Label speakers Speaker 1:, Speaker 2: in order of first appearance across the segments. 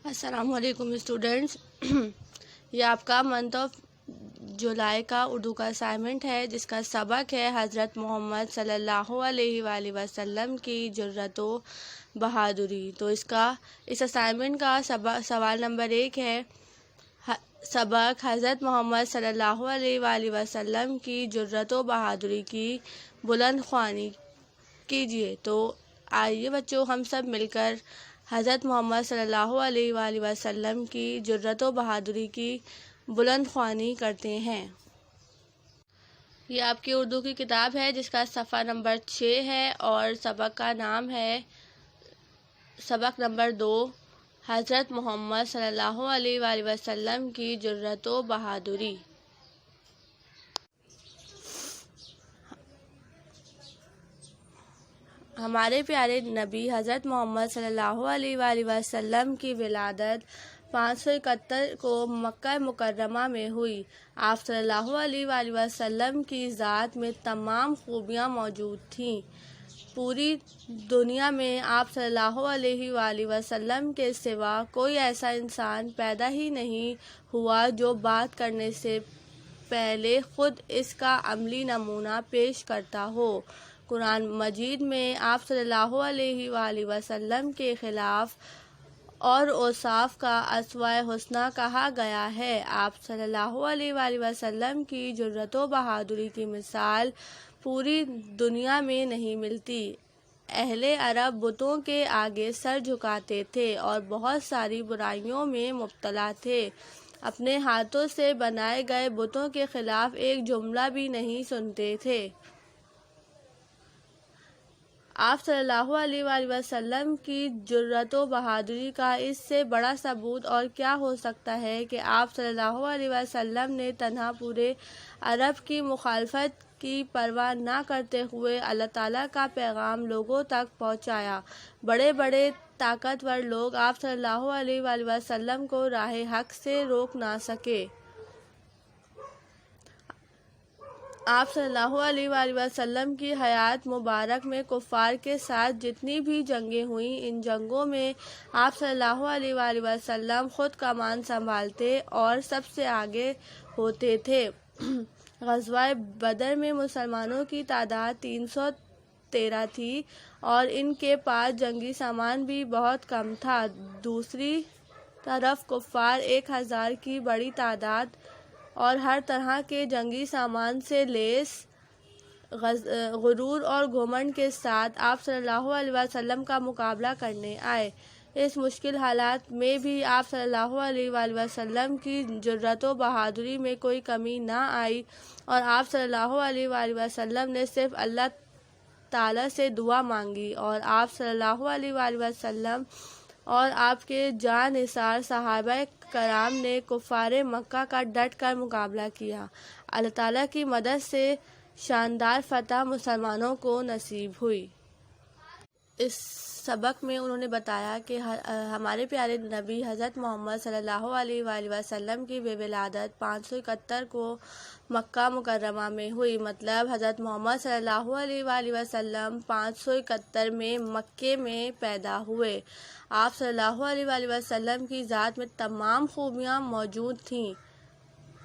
Speaker 1: السلام علیکم اسٹوڈینٹس یہ آپ کا منتھ آف جولائی کا اردو کا اسائنمنٹ ہے، جس کا سبق ہے حضرت محمد صلی اللہ علیہ وآلہ وسلم کی جرأت و بہادری۔ تو اس اسائنمنٹ کا سوال نمبر 1 ہے، سبق حضرت محمد صلی اللہ علیہ وآلہ وسلم کی جرأت و بہادری کی بلند خوانی کیجیے۔ تو آئیے بچوں، ہم سب مل کر حضرت محمد صلی اللہ علیہ وآلہ وسلم کی جرأت و بہادری کی بلند خوانی کرتے ہیں۔ یہ آپ کی اردو کی کتاب ہے، جس کا صفحہ نمبر 6 ہے، اور سبق کا نام ہے سبق نمبر 2، حضرت محمد صلی اللہ علیہ وآلہ وسلم کی جرأت و بہادری۔ ہمارے پیارے نبی حضرت محمد صلی اللہ علیہ وآلہ وسلم کی ولادت 571 کو مکہ مکرمہ میں ہوئی۔ آپ صلی اللہ علیہ وآلہ وسلم کی ذات میں تمام خوبیاں موجود تھیں۔ پوری دنیا میں آپ صلی اللہ علیہ وآلہ وسلم کے سوا کوئی ایسا انسان پیدا ہی نہیں ہوا جو بات کرنے سے پہلے خود اس کا عملی نمونہ پیش کرتا ہو۔ قرآن مجید میں آپ صلی اللہ علیہ وآلہ وسلم کے خلاف اور اوصاف کا اسوۂ حسنہ کہا گیا ہے۔ آپ صلی اللہ علیہ وآلہ وسلم کی جرأت و بہادری کی مثال پوری دنیا میں نہیں ملتی۔ اہل عرب بتوں کے آگے سر جھکاتے تھے اور بہت ساری برائیوں میں مبتلا تھے۔ اپنے ہاتھوں سے بنائے گئے بتوں کے خلاف ایک جملہ بھی نہیں سنتے تھے۔ آپ صلی اللہ علیہ وآلہ وسلم کی جرأت و بہادری کا اس سے بڑا ثبوت اور کیا ہو سکتا ہے کہ آپ صلی اللہ علیہ وسلم نے تنہا پورے عرب کی مخالفت کی پرواہ نہ کرتے ہوئے اللہ تعالیٰ کا پیغام لوگوں تک پہنچایا۔ بڑے بڑے طاقتور لوگ آپ صلی اللہ علیہ وآلہ وسلم کو راہ حق سے روک نہ سکے۔ آپ صلی اللہ علیہ وآلہ وسلم کی حیات مبارک میں کفار کے ساتھ جتنی بھی جنگیں ہوئیں، ان جنگوں میں آپ صلی اللہ علیہ وآلہ وسلم خود کمان سنبھالتے اور سب سے آگے ہوتے تھے۔ غزوہ بدر میں مسلمانوں کی تعداد 313 تھی اور ان کے پاس جنگی سامان بھی بہت کم تھا۔ دوسری طرف کفار 1000 کی بڑی تعداد اور ہر طرح کے جنگی سامان سے لیس غرور اور گھمنڈ کے ساتھ آپ صلی اللہ علیہ وسلم کا مقابلہ کرنے آئے۔ اس مشکل حالات میں بھی آپ صلی اللہ علیہ وآلہ وسلم کی جرأت و بہادری میں کوئی کمی نہ آئی، اور آپ صلی اللہ علیہ وآلہ وسلم نے صرف اللہ تعالیٰ سے دعا مانگی، اور آپ صلی اللہ علیہ وآلہ وسلم اور آپ کے جاں نثار صحابہ کرام نے کفار مکہ کا ڈٹ کر مقابلہ کیا۔ اللہ تعالیٰ کی مدد سے شاندار فتح مسلمانوں کو نصیب ہوئی۔ اس سبق میں انہوں نے بتایا کہ ہمارے پیارے نبی حضرت محمد صلی اللہ علیہ وآلہ وسلم کی ولادت 571 کو مکہ مکرمہ میں ہوئی۔ مطلب حضرت محمد صلی اللہ علیہ وآلہ وسلم 571 میں مکے میں پیدا ہوئے۔ آپ صلی اللہ علیہ وآلہ وسلم کی ذات میں تمام خوبیاں موجود تھیں۔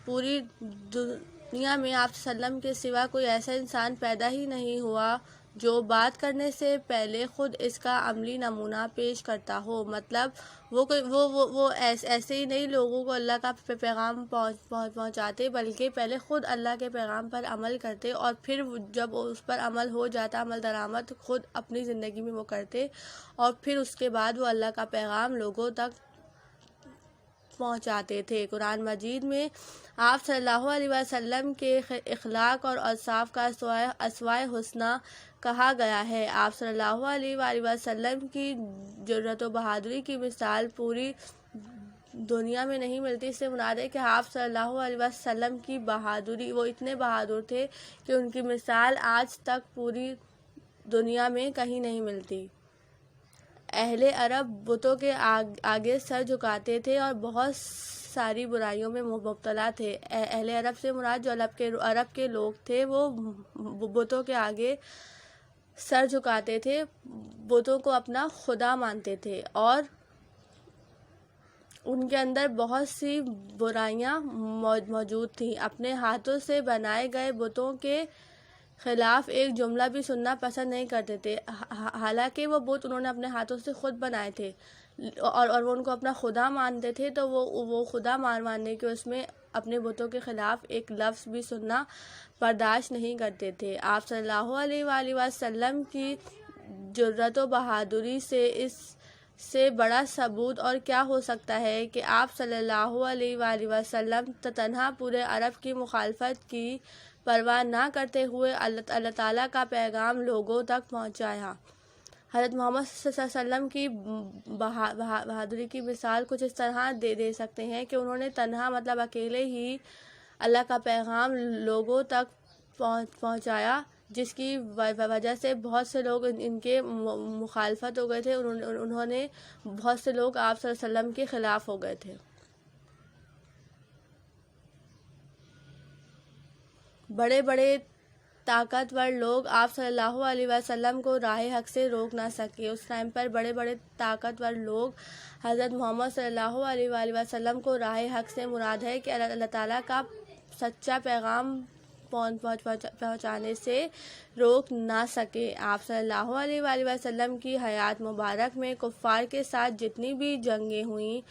Speaker 1: پوری دنیا میں آپ صلی اللہ علیہ وسلم کے سوا کوئی ایسا انسان پیدا ہی نہیں ہوا جو بات کرنے سے پہلے خود اس کا عملی نمونہ پیش کرتا ہو۔ مطلب وہ ایسے ہی نہیں لوگوں کو اللہ کا پیغام پہنچاتے، بلکہ پہلے خود اللہ کے پیغام پر عمل کرتے، اور پھر جب اس پر عمل ہو جاتا، عمل درآمد خود اپنی زندگی میں وہ کرتے، اور پھر اس کے بعد وہ اللہ کا پیغام لوگوں تک پہنچاتے تھے۔ قرآن مجید میں آپ صلی اللہ علیہ وسلم کے اخلاق اور اوصاف کا اسوۂ حسنہ کہا گیا ہے۔ آپ صلی اللہ علیہ وآلہ وسلم کی جرأت و بہادری کی مثال پوری دنیا میں نہیں ملتی۔ اس سے مراد ہے کہ آپ صلی اللہ علیہ وسلم کی بہادری، وہ اتنے بہادر تھے کہ ان کی مثال آج تک پوری دنیا میں کہیں نہیں ملتی۔ اہل عرب بتوں کے آگے سر جھکاتے تھے اور بہت ساری برائیوں میں مبتلا تھے۔ اہل عرب سے مراد جو عرب کے لوگ تھے، وہ بتوں کے آگے سر جھکاتے تھے، بتوں کو اپنا خدا مانتے تھے، اور ان کے اندر بہت سی برائیاں موجود تھیں۔ اپنے ہاتھوں سے بنائے گئے بتوں کے خلاف ایک جملہ بھی سننا پسند نہیں کرتے تھے، حالانکہ وہ بت انہوں نے اپنے ہاتھوں سے خود بنائے تھے اور وہ ان کو اپنا خدا مانتے تھے، تو وہ خدا ماننے کے اس میں اپنے بتوں کے خلاف ایک لفظ بھی سننا برداشت نہیں کرتے تھے۔ آپ صلی اللہ علیہ وآلہ وسلم کی جرأت و بہادری سے اس سے بڑا ثبوت اور کیا ہو سکتا ہے کہ آپ صلی اللہ علیہ وآلہ وسلم تنہا پورے عرب کی مخالفت کی پرواہ نہ کرتے ہوئے اللہ تعالیٰ کا پیغام لوگوں تک پہنچایا۔ حضرت محمد صلی اللہ علیہ وسلم کی بہادری کی مثال کچھ اس طرح دے سکتے ہیں کہ انہوں نے تنہا مطلب اکیلے ہی اللہ کا پیغام لوگوں تک پہنچایا، جس کی وجہ سے بہت سے لوگ ان کے مخالفت ہو گئے تھے، انہوں نے بہت سے لوگ آپ صلی اللہ علیہ وسلم کے خلاف ہو گئے تھے۔ بڑے بڑے طاقتور لوگ آپ صلی اللہ علیہ وسلم کو راہ حق سے روک نہ سکے۔ اس ٹائم پر بڑے بڑے طاقتور لوگ حضرت محمد صلی اللہ علیہ وآلہ وسلم کو راہ حق سے مراد ہے کہ اللہ تعالیٰ کا سچا پیغام پہنچانے سے روک نہ سکے۔ آپ صلی اللہ علیہ وآلہ وسلم کی حیات مبارک میں کفار کے ساتھ جتنی بھی جنگیں ہوئیں،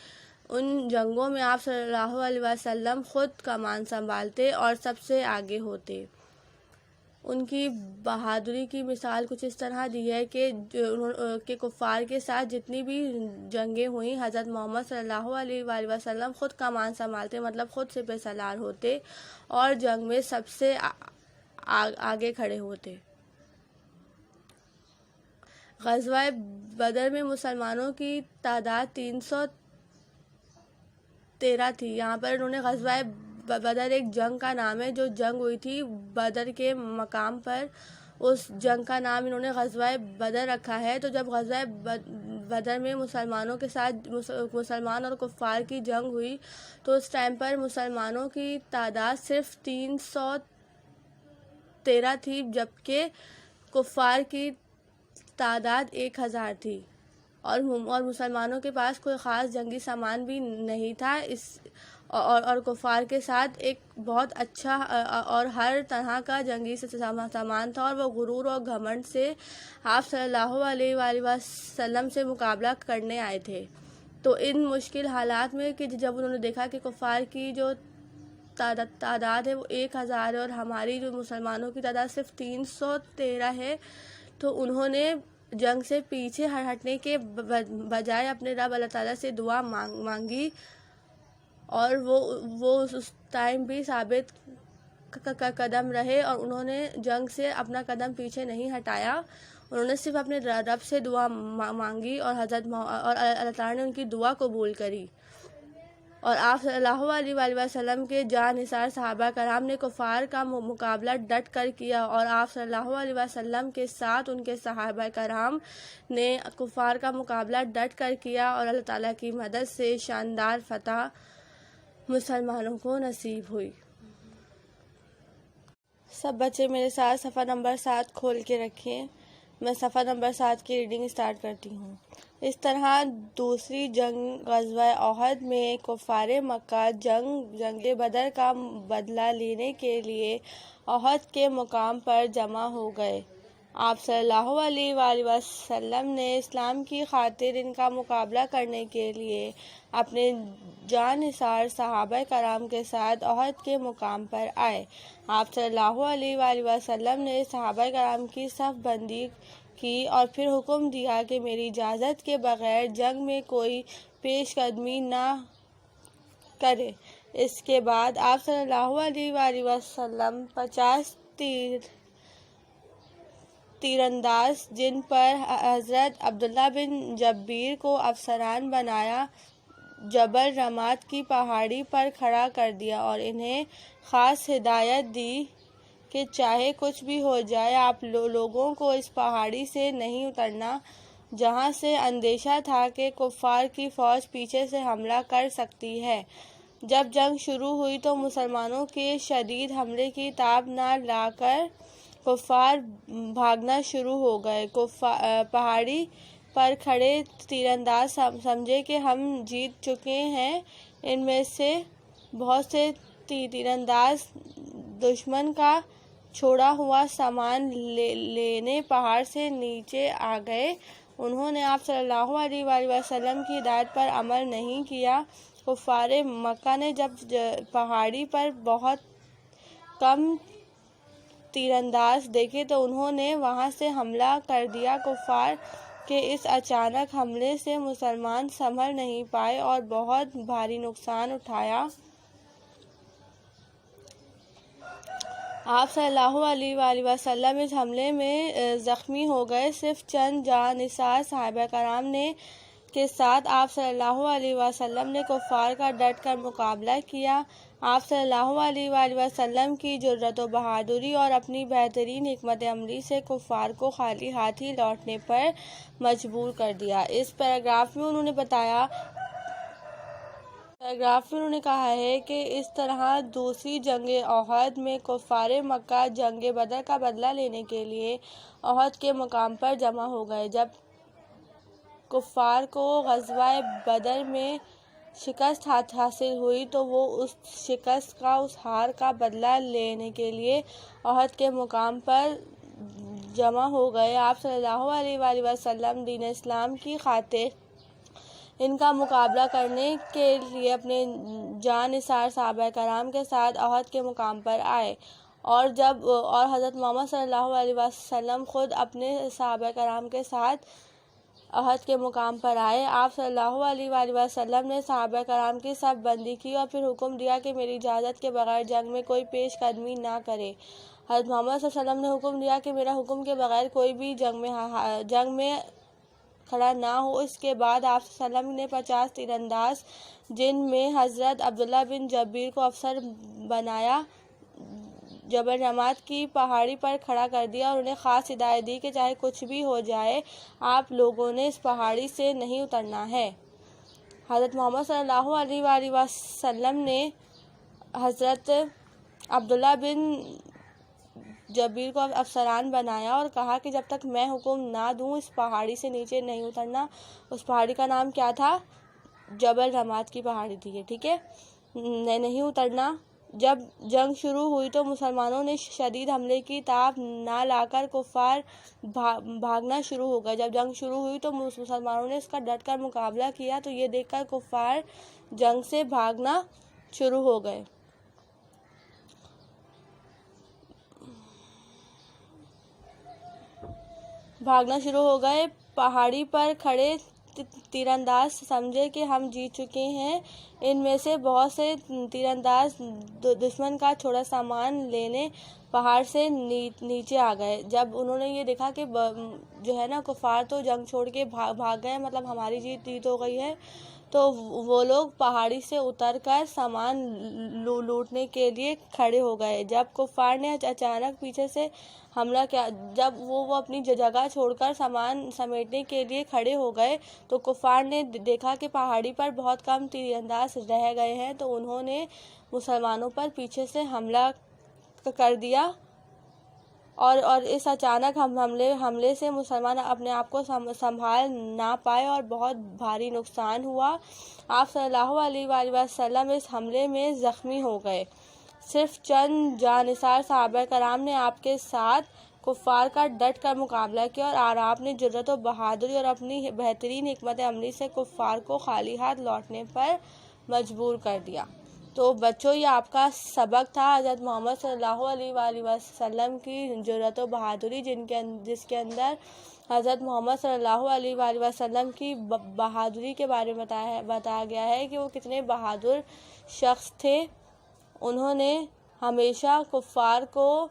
Speaker 1: ان جنگوں میں آپ صلی اللہ علیہ وسلم خود کمان سنبھالتے اور سب سے آگے ہوتے۔ ان کی بہادری کی مثال کچھ اس طرح دی ہے کہ کفار کے ساتھ جتنی بھی جنگیں ہوئیں، حضرت محمد صلی اللہ علیہ وآلہ وسلم خود کمان سنبھالتے، مطلب خود سے پہ سالار ہوتے اور جنگ میں سب سے آگے کھڑے ہوتے۔ غزوہ بدر میں مسلمانوں کی تعداد 313 تھی۔ یہاں پر انہوں نے غزوہ بدر ایک جنگ کا نام ہے جو جنگ ہوئی تھی بدر کے مقام پر، اس جنگ کا نام انہوں نے غزوہ بدر رکھا ہے۔ تو جب غزوہ بدر میں مسلمانوں کے ساتھ مسلمان اور کفار کی جنگ ہوئی تو اس ٹائم پر مسلمانوں کی تعداد صرف 313 تھی، جبکہ کفار کی تعداد 1000 تھی، اور مسلمانوں کے پاس کوئی خاص جنگی سامان بھی نہیں تھا، اور کفار کے ساتھ ایک بہت اچھا اور ہر طرح کا جنگی سامان تھا، اور وہ غرور اور گھمنڈ سے آپ صلی اللہ علیہ وآلہ وسلم سے مقابلہ کرنے آئے تھے۔ تو ان مشکل حالات میں کہ جب انہوں نے دیکھا کہ کفار کی جو تعداد ہے وہ 1000 ہے اور ہماری جو مسلمانوں کی تعداد صرف 313 ہے، تو انہوں نے جنگ سے پیچھے ہٹنے کے بجائے اپنے رب اللہ تعالیٰ سے دعا مانگی، اور وہ اس ٹائم بھی ثابت قدم رہے اور انہوں نے جنگ سے اپنا قدم پیچھے نہیں ہٹایا۔ انہوں نے صرف اپنے رب سے دعا مانگی اور اللہ تعالیٰ نے ان کی دعا قبول کری، اور آپ صلی اللہ علیہ وآلہ وسلم کے جاں نثار صحابہ کرام نے کفار کا مقابلہ ڈٹ کر کیا، اور آپ صلی اللہ علیہ وسلم کے ساتھ ان کے صحابہ کرام نے کفار کا مقابلہ ڈٹ کر کیا، اور اللہ تعالیٰ کی مدد سے شاندار فتح مسلمانوں کو نصیب ہوئی۔ سب بچے میرے ساتھ صفحہ نمبر 7 کھول کے رکھیں۔ میں صفحہ نمبر 7 کی ریڈنگ سٹارٹ کرتی ہوں۔ اس طرح دوسری جنگ غزوہ احد میں کفار مکہ جنگ بدر کا بدلہ لینے کے لیے احد کے مقام پر جمع ہو گئے۔ آپ صلی اللہ علیہ وآلہ وسلم نے اسلام کی خاطر ان کا مقابلہ کرنے کے لیے اپنے جاں نثار صحابہ کرام کے ساتھ احد کے مقام پر آئے۔ آپ صلی اللہ علیہ وآلہ وسلم نے صحابہ کرام کی صف بندی کی اور پھر حکم دیا کہ میری اجازت کے بغیر جنگ میں کوئی پیش قدمی نہ کرے۔ اس کے بعد آپ صلی اللہ علیہ وآلہ وسلم 50 تیرانداز جن پر حضرت عبداللہ بن جبیر کو افسران بنایا، جبل رمات کی پہاڑی پر کھڑا کر دیا اور انہیں خاص ہدایت دی کہ چاہے کچھ بھی ہو جائے آپ لوگوں کو اس پہاڑی سے نہیں اترنا، جہاں سے اندیشہ تھا کہ کفار کی فوج پیچھے سے حملہ کر سکتی ہے۔ جب جنگ شروع ہوئی تو مسلمانوں کے شدید حملے کی تاب نہ لا کر کفار بھاگنا شروع ہو گئے۔ پہاڑی پر کھڑے تیر انداز سمجھے کہ ہم جیت چکے ہیں۔ ان میں سے بہت سے تیر انداز دشمن کا چھوڑا ہوا سامان لینے پہاڑ سے نیچے آ گئے۔ انہوں نے آپ صلی اللہ علیہ وآلہ وسلم کی ہدایت پر عمل نہیں کیا۔ کفار مکہ نے جب پہاڑی پر بہت کم تیر انداز دیکھے تو انہوں نے وہاں سے حملہ کر دیا۔ کفار کے اس اچانک حملے سے مسلمان سنبھل نہیں پائے اور بہت بھاری نقصان اٹھایا۔ آپ صلی اللہ علیہ وآلہ وسلم اس حملے میں زخمی ہو گئے۔ صرف چند جاں نثار صحابہ کرام کے ساتھ آپ صلی اللہ علیہ وسلم نے کفار کا ڈٹ کر مقابلہ کیا۔ آپ صلی اللہ علیہ وآلہ وسلم کی جرأت و بہادری اور اپنی بہترین حکمت عملی سے کفار کو خالی ہاتھ ہی لوٹنے پر مجبور کر دیا۔ اس پیراگراف میں انہوں نے کہا ہے کہ اس طرح دوسری جنگ احد میں کفار مکہ جنگ بدر کا بدلہ لینے کے لیے احد کے مقام پر جمع ہو گئے۔ جب کفار کو غزوہ بدر میں شکست حاصل ہوئی تو وہ اس شکست کا اس ہار کا بدلہ لینے کے لیے احد کے مقام پر جمع ہو گئے۔ آپ صلی اللہ علیہ وآلہ وسلم دین اسلام کی خاطر ان کا مقابلہ کرنے کے لیے اپنے جاں نثار صحابہ کرام کے ساتھ احد کے مقام پر آئے، اور حضرت محمد صلی اللہ علیہ وسلم خود اپنے صحابہ کرام کے ساتھ احد کے مقام پر آئے۔ آپ صلی اللہ علیہ وآلہ وسلم نے صحابہ کرام کی صف بندی کی اور پھر حکم دیا کہ میری اجازت کے بغیر جنگ میں کوئی پیش قدمی نہ کرے۔ حضرت محمد صلی اللہ علیہ وسلم نے حکم دیا کہ میرا حکم کے بغیر کوئی بھی جنگ میں کھڑا نہ ہو۔ اس کے بعد آپ صلی اللہ علیہ وسلم نے 50 تیر انداز، جن میں حضرت عبداللہ بن جبیر کو افسر بنایا، جبل رمات کی پہاڑی پر کھڑا کر دیا اور انہیں خاص ہدایت دی کہ چاہے کچھ بھی ہو جائے آپ لوگوں نے اس پہاڑی سے نہیں اترنا ہے۔ حضرت محمد صلی اللہ علیہ وآلہ وسلم نے حضرت عبداللہ بن جبیر کو افسران بنایا اور کہا کہ جب تک میں حکم نہ دوں اس پہاڑی سے نیچے نہیں اترنا۔ اس پہاڑی کا نام کیا تھا؟ جبل رمات کی پہاڑی تھی یہ، ٹھیک ہے، نہیں اترنا۔ جب جنگ شروع ہوئی تو مسلمانوں نے شدید حملے کی تاب نہ لا کر کفار بھاگنا شروع ہو گئے۔ جب جنگ شروع ہوئی تو مسلمانوں نے اس کا ڈٹ کر مقابلہ کیا تو یہ دیکھ کر کفار جنگ سے بھاگنا شروع ہو گئے۔ پہاڑی پر کھڑے تیر انداز سمجھے کہ ہم جیت چکے ہیں۔ ان میں سے بہت سے تیر انداز دشمن کا چھوڑا سامان لینے پہاڑ سے نیچے آ گئے۔ جب انہوں نے یہ دیکھا کہ کفار تو جنگ چھوڑ کے بھاگ گئے، مطلب ہماری جیت ہو گئی ہے، تو وہ لوگ پہاڑی سے اتر کر سامان لوٹنے کے لیے کھڑے ہو گئے۔ جب کفار نے اچانک پیچھے سے حملہ کیا، جب وہ اپنی جگہ چھوڑ کر سامان سمیٹنے کے لیے کھڑے ہو گئے تو کفار نے دیکھا کہ پہاڑی پر بہت کم تیر انداز رہ گئے ہیں، تو انہوں نے مسلمانوں پر پیچھے سے حملہ کر دیا، اور اس اچانک حملے سے مسلمان اپنے آپ کو سنبھال نہ پائے اور بہت بھاری نقصان ہوا۔ آپ صلی اللہ علیہ وآلہ وسلم اس حملے میں زخمی ہو گئے۔ صرف چند جاں نثار صحابہ کرام نے آپ کے ساتھ کفار کا ڈٹ کر مقابلہ کیا، اور آپ نے جرأت و بہادری اور اپنی بہترین حکمت عملی سے کفار کو خالی ہاتھ لوٹنے پر مجبور کر دیا۔ تو بچوں، یہ آپ کا سبق تھا حضرت محمد صلی اللہ علیہ وآلہ وسلم کی جرأت و بہادری، جس کے اندر حضرت محمد صلی اللہ علیہ وآلہ وسلم کی بہادری کے بارے میں بتایا گیا ہے کہ وہ کتنے بہادر شخص تھے۔ انہوں نے ہمیشہ کفار کو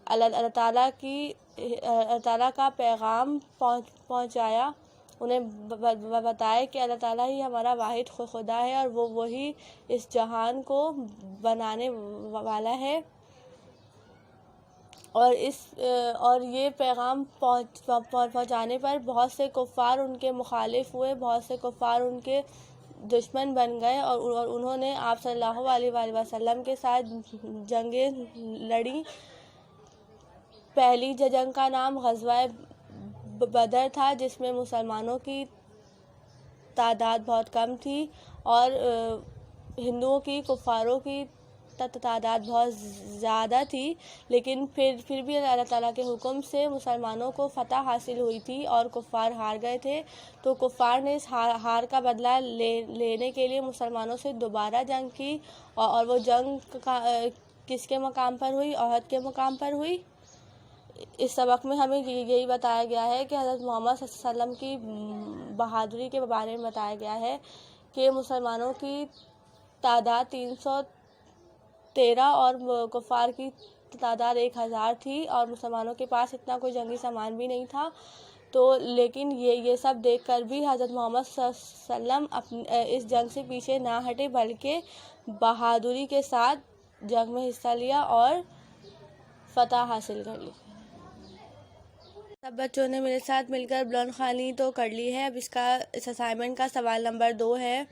Speaker 1: اللہ تعالیٰ کا پیغام پہنچایا، انہیں بتایا کہ اللہ تعالیٰ ہی ہمارا واحد خدا ہے اور وہ وہی اس جہان کو بنانے والا ہے، اور یہ پیغام پہنچانے پر بہت سے کفار ان کے مخالف ہوئے، بہت سے کفار ان کے دشمن بن گئے، اور انہوں نے آپ صلی اللہ علیہ وآلہ وسلم کے ساتھ جنگیں لڑیں۔ پہلی جنگ کا نام غزوہ بدر تھا، جس میں مسلمانوں کی تعداد بہت کم تھی اور ہندوؤں کی، کفاروں کی تعداد بہت زیادہ تھی، لیکن پھر بھی اللہ تعالیٰ کے حکم سے مسلمانوں کو فتح حاصل ہوئی تھی اور کفار ہار گئے تھے۔ تو کفار نے اس ہار کا بدلہ لینے کے لیے مسلمانوں سے دوبارہ جنگ کی، اور وہ جنگ کس کے مقام پر ہوئی؟ احد کے مقام پر ہوئی۔ اس سبق میں ہمیں یہی بتایا گیا ہے کہ حضرت محمد صلی اللہ علیہ وسلم کی بہادری کے بارے میں بتایا گیا ہے کہ مسلمانوں کی تعداد 313 اور کفار کی تعداد 1000 تھی، اور مسلمانوں کے پاس اتنا کوئی جنگی سامان بھی نہیں تھا۔ تو لیکن یہ سب دیکھ کر بھی حضرت محمد صلی اللہ علیہ وسلم اس جنگ سے پیچھے نہ ہٹے، بلکہ بہادری کے ساتھ جنگ میں حصہ لیا اور فتح حاصل کر لی۔ سب بچوں نے میرے ساتھ مل کر بلند خوانی تو کر لی ہے۔ اب اس اسائنمنٹ کا سوال نمبر 2 ہے،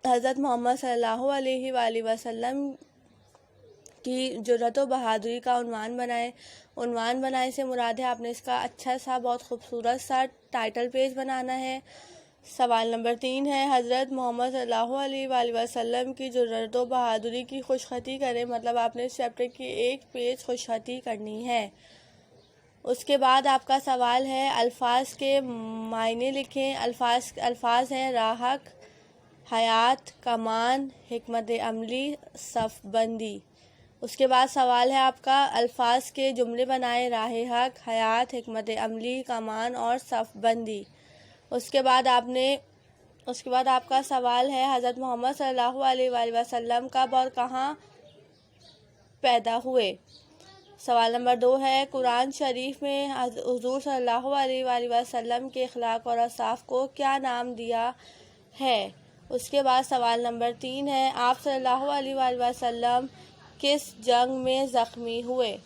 Speaker 1: حضرت محمد صلی اللہ علیہ وآلہ وسلم کی جرأت و بہادری کا عنوان بنائے۔ عنوان بنائے سے مراد ہے آپ نے اس کا اچھا سا، بہت خوبصورت سا ٹائٹل پیج بنانا ہے۔ سوال نمبر 3 ہے، حضرت محمد صلی اللہ علیہ وآلہ وسلم کی جرأت و بہادری کی خوشخطی کریں، مطلب آپ نے اس چیپٹر کی ایک پیج خوشخطی کرنی ہے۔ اس کے بعد آپ کا سوال ہے، الفاظ کے معنی لکھیں۔ الفاظ ہیں راہک، حیات، کمان، حکمت عملی، صف بندی۔ اس کے بعد سوال ہے آپ کا، الفاظ کے جملے بنائیں، راہ حق، حیات، حکمت عملی، کمان اور صف بندی۔ اس کے بعد آپ کا سوال ہے، حضرت محمد صلی اللہ علیہ وآلہ وسلم کب اور کہاں پیدا ہوئے؟ سوال نمبر 2 ہے، قرآن شریف میں حضور صلی اللہ علیہ وآلہ وسلم کے اخلاق اور اوصاف کو کیا نام دیا ہے؟ اس کے بعد سوال نمبر 3 ہے، آپ صلی اللہ علیہ وآلہ وسلم کس جنگ میں زخمی ہوئے؟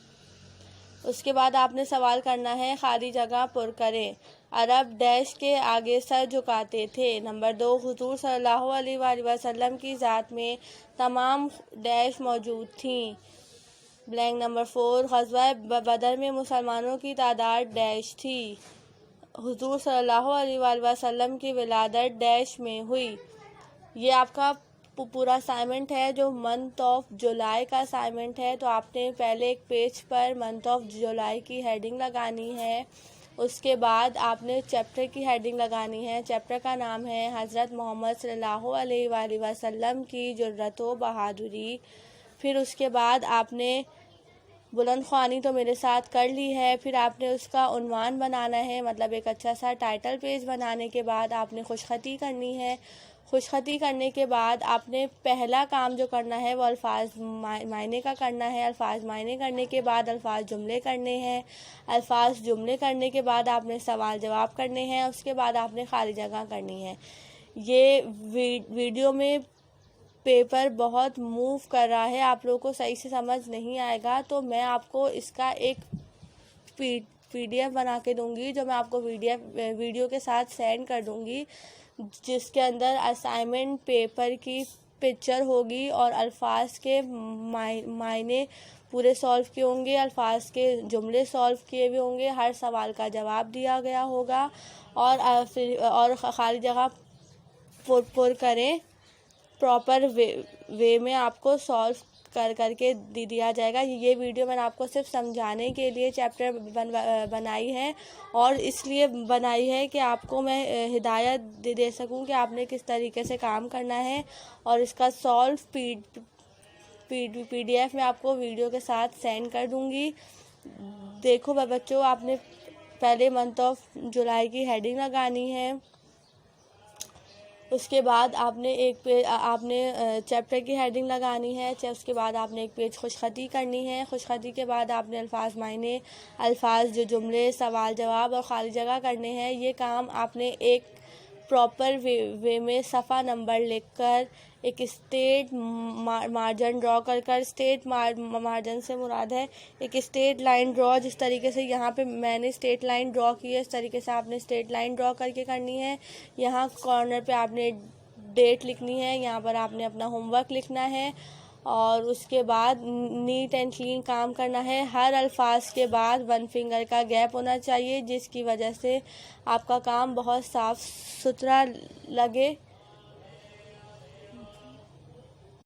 Speaker 1: اس کے بعد آپ نے سوال کرنا ہے، خالی جگہ پر کریں۔ عرب ڈیش کے آگے سر جھکاتے تھے۔ نمبر 2، حضور صلی اللہ علیہ وآلہ وسلم کی ذات میں تمام ڈیش موجود تھیں۔ بلینک نمبر 4، غزوہ بدر میں مسلمانوں کی تعداد ڈیش تھی۔ حضور صلی اللہ علیہ وآلہ وسلم کی ولادت ڈیش میں ہوئی۔ یہ آپ کا پورا اسائنمنٹ ہے جو منتھ آف جولائی کا اسائنمنٹ ہے۔ تو آپ نے پہلے ایک page per month of July کی ہیڈنگ لگانی ہے۔ اس کے بعد آپ نے چیپٹر کی ہیڈنگ لگانی ہے۔ چیپٹر کا نام ہے حضرت محمد صلی اللہ علیہ وآلہ وسلم کی جرأت و بہادری۔ پھر اس کے بعد آپ نے بلند خوانی تو میرے ساتھ کر لی ہے، پھر آپ نے اس کا عنوان بنانا ہے، مطلب ایک اچھا سا ٹائٹل پیج بنانے کے بعد آپ نے خوشخطی کرنی ہے۔ خوشخطی کرنے کے بعد آپ نے پہلا کام جو کرنا ہے وہ الفاظ معنی کا کرنا ہے۔ الفاظ معنی کرنے کے بعد الفاظ جملے کرنے ہیں۔ الفاظ جملے کرنے کے بعد آپ نے سوال جواب کرنے ہیں۔ اس کے بعد آپ نے خالی جگہ کرنی ہے۔ یہ ویڈیو میں پیپر بہت موو کر رہا ہے، آپ لوگوں کو صحیح سے سمجھ نہیں آئے گا، تو میں آپ کو اس کا ایک پی ڈی ایف بنا کے دوں گی، جو میں آپ کو ویڈیو کے ساتھ سینڈ کر دوں گی، جس کے اندر اسائنمنٹ پیپر کی پکچر ہوگی اور الفاظ کے معنی پورے سالو کیے ہوں گے، الفاظ کے جملے سالو کیے ہوئے ہوں گے، ہر سوال کا جواب دیا گیا ہوگا، اور خالی جگہ پر کریں، پراپر وے میں آپ کو سالو کر کے دیا جائے گا۔ یہ ویڈیو میں نے آپ کو صرف سمجھانے کے لیے چیپٹر بنائی ہے، اور اس لیے بنائی ہے کہ آپ کو میں ہدایت دے سکوں کہ آپ نے کس طریقے سے کام کرنا ہے، اور اس کا سالو پی ڈی ایف میں آپ کو ویڈیو کے ساتھ سینڈ کر دوں گی۔ دیکھو بچوں، آپ نے پہلے منتھ آف جولائی کی ہیڈنگ لگانی ہے۔ اس کے بعد آپ نے چیپٹر کی ہیڈنگ لگانی ہے۔ اس کے بعد آپ نے ایک پیج خوشخطی کرنی ہے۔ خوشخطی کے بعد آپ نے الفاظ معنی، الفاظ جو جملے، سوال جواب اور خالی جگہ کرنے ہیں۔ یہ کام آپ نے ایک پراپر وے میں صفحہ نمبر لکھ کر، ایک اسٹیٹ مارجن ڈرا کر اسٹیٹ مارجن سے مراد ہے ایک اسٹیٹ لائن ڈرا، جس طریقے سے یہاں پہ میں نے اسٹیٹ لائن ڈرا کی ہے، اس طریقے سے آپ نے اسٹیٹ لائن ڈرا کر کے کرنی ہے۔ یہاں کارنر پہ آپ نے ڈیٹ لکھنی ہے، یہاں پر آپ نے اپنا ہوم ورک لکھنا ہے، اور اس کے بعد نیٹ اینڈ کلین کام کرنا ہے. ہر الفاظ کے بعد 1 فنگر کا گیپ ہونا چاہیے، جس کی وجہ سے آپ کا کام بہت صاف ستھرا لگے.